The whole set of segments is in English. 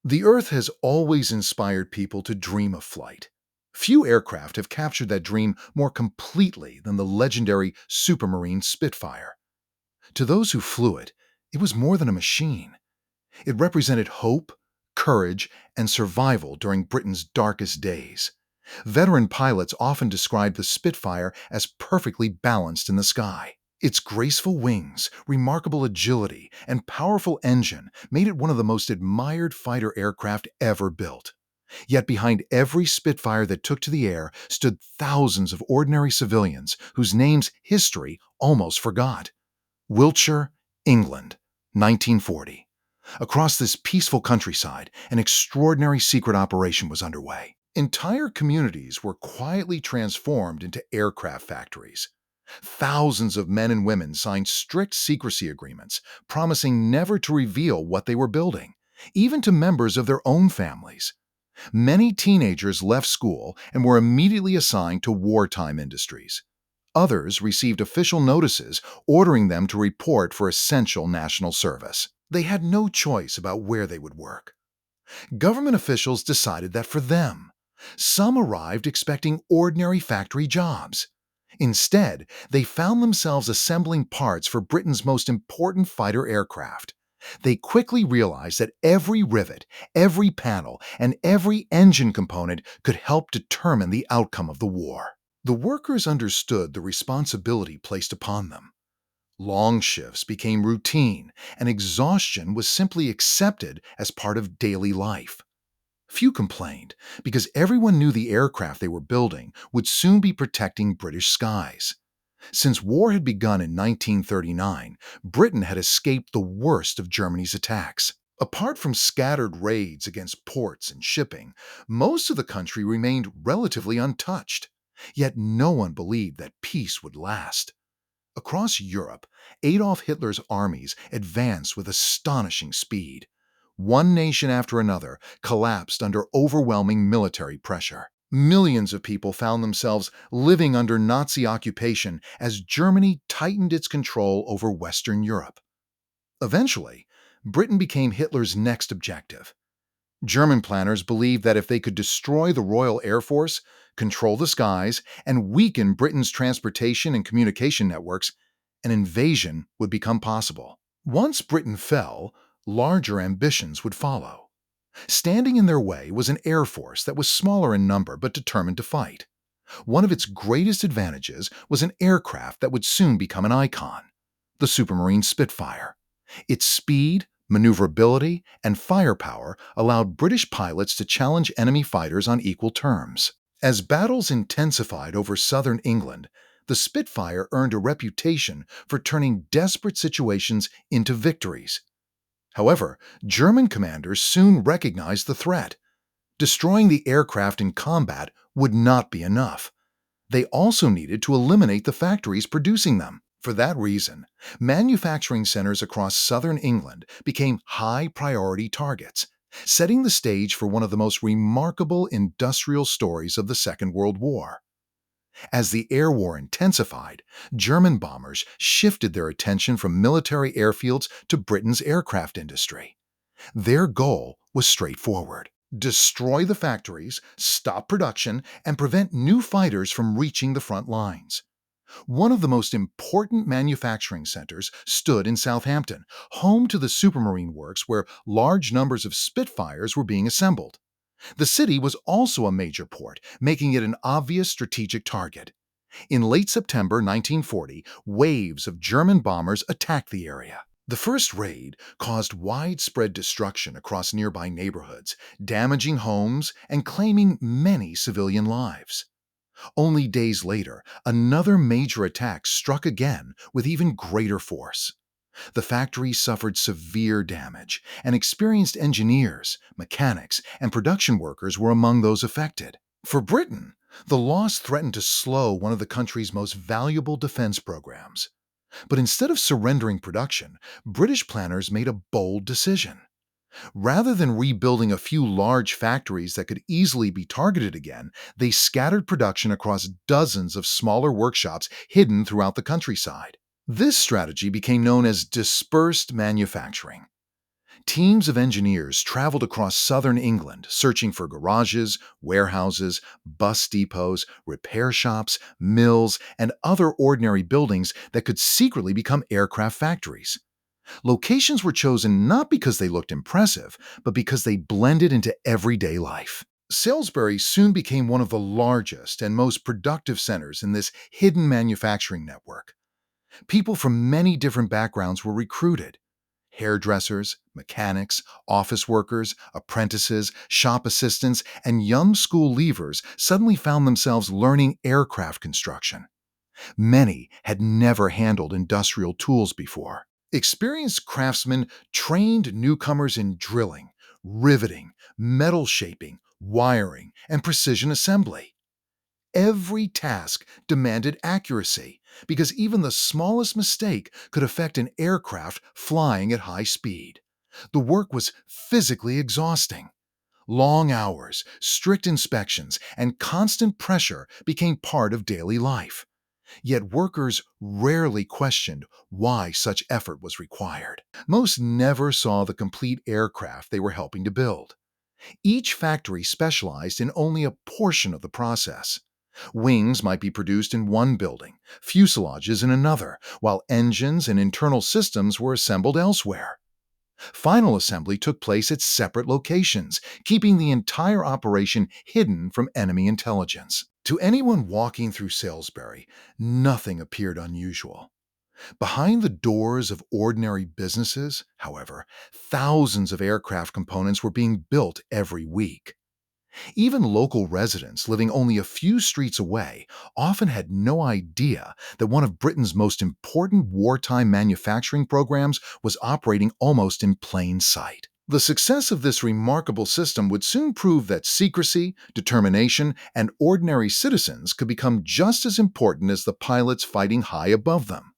The Earth has always inspired people to dream of flight. Few aircraft have captured that dream more completely than the legendary Supermarine Spitfire. To those who flew it, it was more than a machine. It represented hope, courage, and survival during Britain's darkest days. Veteran pilots often described the Spitfire as perfectly balanced in the sky. Its graceful wings, remarkable agility, and powerful engine made it one of the most admired fighter aircraft ever built. Yet behind every Spitfire that took to the air stood thousands of ordinary civilians whose names history almost forgot. Wiltshire, England, 1940. Across this peaceful countryside, an extraordinary secret operation was underway. Entire communities were quietly transformed into aircraft factories. Thousands of men and women signed strict secrecy agreements, promising never to reveal what they were building, even to members of their own families. Many teenagers left school and were immediately assigned to wartime industries. Others received official notices ordering them to report for essential national service. They had no choice about where they would work. Government officials decided that for them. Some arrived expecting ordinary factory jobs. Instead, they found themselves assembling parts for Britain's most important fighter aircraft. They quickly realized that every rivet, every panel, and every engine component could help determine the outcome of the war. The workers understood the responsibility placed upon them. Long shifts became routine, and exhaustion was simply accepted as part of daily life. Few complained, because everyone knew the aircraft they were building would soon be protecting British skies. Since war had begun in 1939, Britain had escaped the worst of Germany's attacks. Apart from scattered raids against ports and shipping, most of the country remained relatively untouched. Yet no one believed that peace would last. Across Europe, Adolf Hitler's armies advanced with astonishing speed. One nation after another collapsed under overwhelming military pressure. Millions of people found themselves living under Nazi occupation as Germany tightened its control over Western Europe. Eventually, Britain became Hitler's next objective. German planners believed that if they could destroy the Royal Air Force, control the skies, and weaken Britain's transportation and communication networks, an invasion would become possible. Once Britain fell, larger ambitions would follow. Standing in their way was an air force that was smaller in number but determined to fight. One of its greatest advantages was an aircraft that would soon become an icon: the Supermarine Spitfire. Its speed, maneuverability, and firepower allowed British pilots to challenge enemy fighters on equal terms. As battles intensified over southern England, the Spitfire earned a reputation for turning desperate situations into victories. However, German commanders soon recognized the threat. Destroying the aircraft in combat would not be enough. They also needed to eliminate the factories producing them. For that reason, manufacturing centers across southern England became high-priority targets, setting the stage for one of the most remarkable industrial stories of the Second World War. As the air war intensified, German bombers shifted their attention from military airfields to Britain's aircraft industry. Their goal was straightforward: destroy the factories, stop production, and prevent new fighters from reaching the front lines. One of the most important manufacturing centers stood in Southampton, home to the Supermarine Works where large numbers of Spitfires were being assembled. The city was also a major port, making it an obvious strategic target. In late September 1940, waves of German bombers attacked the area. The first raid caused widespread destruction across nearby neighborhoods, damaging homes and claiming many civilian lives. Only days later, another major attack struck again with even greater force. The factory suffered severe damage, and experienced engineers, mechanics, and production workers were among those affected. For Britain, the loss threatened to slow one of the country's most valuable defense programs. But instead of surrendering production, British planners made a bold decision. Rather than rebuilding a few large factories that could easily be targeted again, they scattered production across dozens of smaller workshops hidden throughout the countryside. This strategy became known as dispersed manufacturing. Teams of engineers traveled across southern England searching for garages, warehouses, bus depots, repair shops, mills, and other ordinary buildings that could secretly become aircraft factories. Locations were chosen not because they looked impressive, but because they blended into everyday life. Salisbury soon became one of the largest and most productive centers in this hidden manufacturing network. People from many different backgrounds were recruited. Hairdressers, mechanics, office workers, apprentices, shop assistants, and young school leavers suddenly found themselves learning aircraft construction. Many had never handled industrial tools before. Experienced craftsmen trained newcomers in drilling, riveting, metal shaping, wiring, and precision assembly. Every task demanded accuracy because even the smallest mistake could affect an aircraft flying at high speed. The work was physically exhausting. Long hours, strict inspections, and constant pressure became part of daily life. Yet workers rarely questioned why such effort was required. Most never saw the complete aircraft they were helping to build. Each factory specialized in only a portion of the process. Wings might be produced in one building, fuselages in another, while engines and internal systems were assembled elsewhere. Final assembly took place at separate locations, keeping the entire operation hidden from enemy intelligence. To anyone walking through Salisbury, nothing appeared unusual. Behind the doors of ordinary businesses, however, thousands of aircraft components were being built every week. Even local residents living only a few streets away often had no idea that one of Britain's most important wartime manufacturing programs was operating almost in plain sight. The success of this remarkable system would soon prove that secrecy, determination, and ordinary citizens could become just as important as the pilots fighting high above them.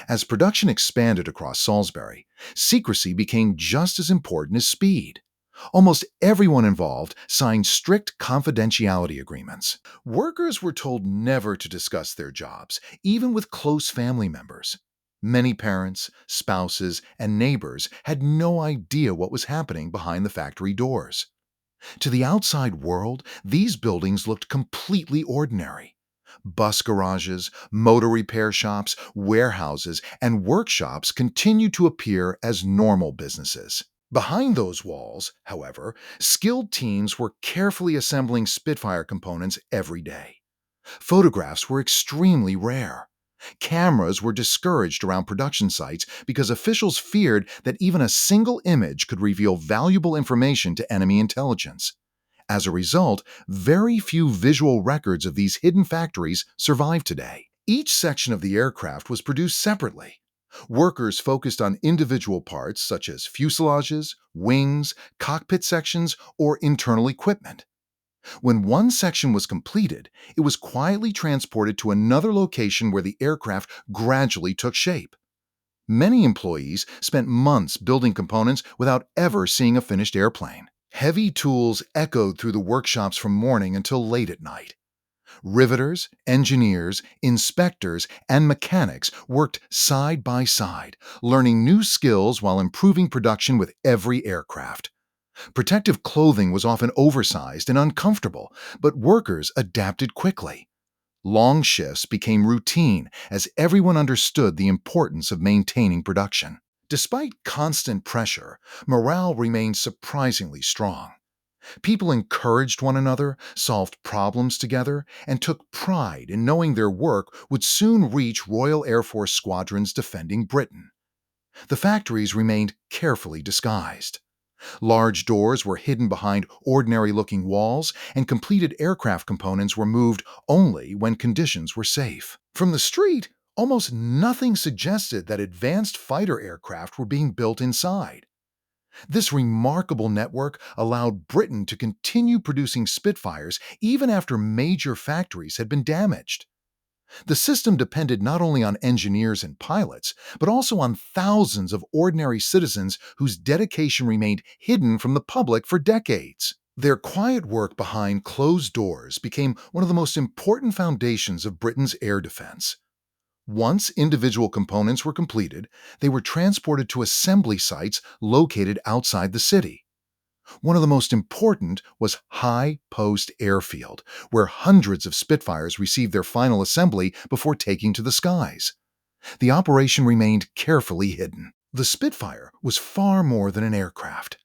As production expanded across Salisbury, secrecy became just as important as speed. Almost everyone involved signed strict confidentiality agreements. Workers were told never to discuss their jobs, even with close family members. Many parents, spouses, and neighbors had no idea what was happening behind the factory doors. To the outside world, these buildings looked completely ordinary. Bus garages, motor repair shops, warehouses, and workshops continued to appear as normal businesses. Behind those walls, however, skilled teams were carefully assembling Spitfire components every day. Photographs were extremely rare. Cameras were discouraged around production sites because officials feared that even a single image could reveal valuable information to enemy intelligence. As a result, very few visual records of these hidden factories survive today. Each section of the aircraft was produced separately. Workers focused on individual parts such as fuselages, wings, cockpit sections, or internal equipment. When one section was completed, it was quietly transported to another location where the aircraft gradually took shape. Many employees spent months building components without ever seeing a finished airplane. Heavy tools echoed through the workshops from morning until late at night. Riveters, engineers, inspectors, and mechanics worked side by side, learning new skills while improving production with every aircraft. Protective clothing was often oversized and uncomfortable, but workers adapted quickly. Long shifts became routine as everyone understood the importance of maintaining production. Despite constant pressure, morale remained surprisingly strong. People encouraged one another, solved problems together, and took pride in knowing their work would soon reach Royal Air Force squadrons defending Britain. The factories remained carefully disguised. Large doors were hidden behind ordinary-looking walls, and completed aircraft components were moved only when conditions were safe. From the street, almost nothing suggested that advanced fighter aircraft were being built inside. This remarkable network allowed Britain to continue producing Spitfires even after major factories had been damaged. The system depended not only on engineers and pilots, but also on thousands of ordinary citizens whose dedication remained hidden from the public for decades. Their quiet work behind closed doors became one of the most important foundations of Britain's air defense. Once individual components were completed, they were transported to assembly sites located outside the city. One of the most important was High Post Airfield, where hundreds of Spitfires received their final assembly before taking to the skies. The operation remained carefully hidden. The Spitfire was far more than an aircraft.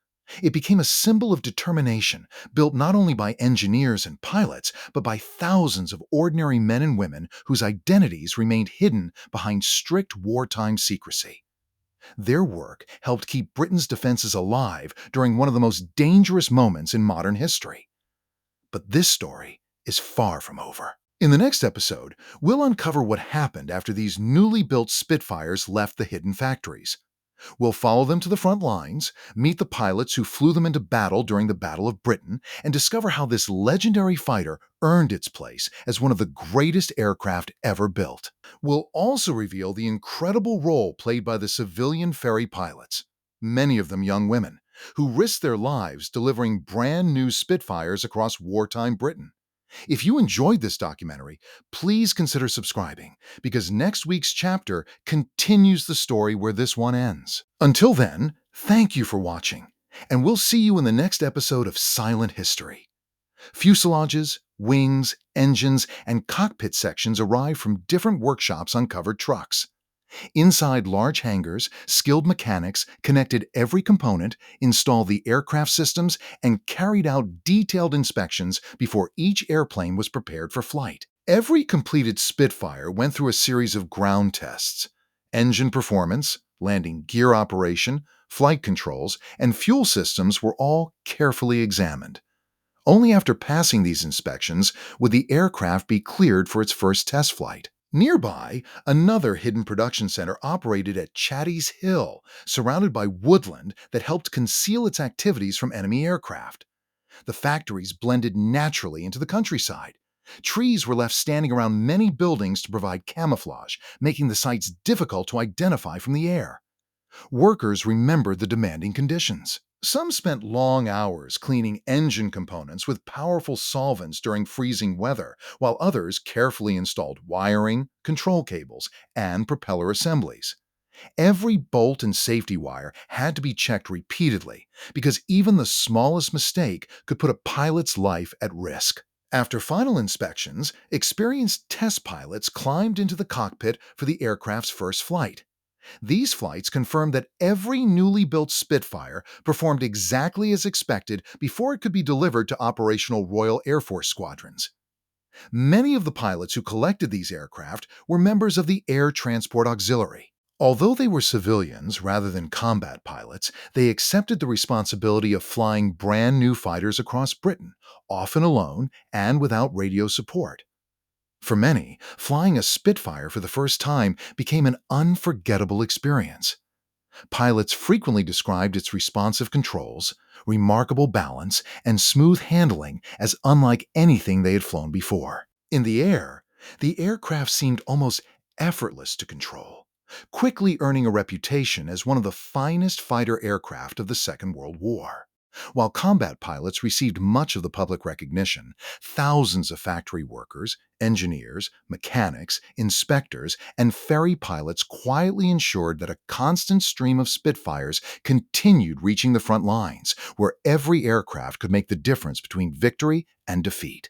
It became a symbol of determination, built not only by engineers and pilots, but by thousands of ordinary men and women whose identities remained hidden behind strict wartime secrecy. Their work helped keep Britain's defenses alive during one of the most dangerous moments in modern history. But this story is far from over. In the next episode, we'll uncover what happened after these newly built Spitfires left the hidden factories. We'll follow them to the front lines, meet the pilots who flew them into battle during the Battle of Britain, and discover how this legendary fighter earned its place as one of the greatest aircraft ever built. We'll also reveal the incredible role played by the civilian ferry pilots, many of them young women, who risked their lives delivering brand new Spitfires across wartime Britain. If you enjoyed this documentary, please consider subscribing, because next week's chapter continues the story where this one ends. Until then, thank you for watching, and we'll see you in the next episode of Silent History. Fuselages, wings, engines, and cockpit sections arrive from different workshops on covered trucks. Inside large hangars, skilled mechanics connected every component, installed the aircraft systems, and carried out detailed inspections before each airplane was prepared for flight. Every completed Spitfire went through a series of ground tests. Engine performance, landing gear operation, flight controls, and fuel systems were all carefully examined. Only after passing these inspections would the aircraft be cleared for its first test flight. Nearby, another hidden production center operated at Chatty's Hill, surrounded by woodland that helped conceal its activities from enemy aircraft. The factories blended naturally into the countryside. Trees were left standing around many buildings to provide camouflage, making the sites difficult to identify from the air. Workers remembered the demanding conditions. Some spent long hours cleaning engine components with powerful solvents during freezing weather, while others carefully installed wiring, control cables, and propeller assemblies. Every bolt and safety wire had to be checked repeatedly, because even the smallest mistake could put a pilot's life at risk. After final inspections, experienced test pilots climbed into the cockpit for the aircraft's first flight. These flights confirmed that every newly built Spitfire performed exactly as expected before it could be delivered to operational Royal Air Force squadrons. Many of the pilots who collected these aircraft were members of the Air Transport Auxiliary. Although they were civilians rather than combat pilots, they accepted the responsibility of flying brand new fighters across Britain, often alone and without radio support. For many, flying a Spitfire for the first time became an unforgettable experience. Pilots frequently described its responsive controls, remarkable balance, and smooth handling as unlike anything they had flown before. In the air, the aircraft seemed almost effortless to control, quickly earning a reputation as one of the finest fighter aircraft of the Second World War. While combat pilots received much of the public recognition, thousands of factory workers, engineers, mechanics, inspectors, and ferry pilots quietly ensured that a constant stream of Spitfires continued reaching the front lines, where every aircraft could make the difference between victory and defeat.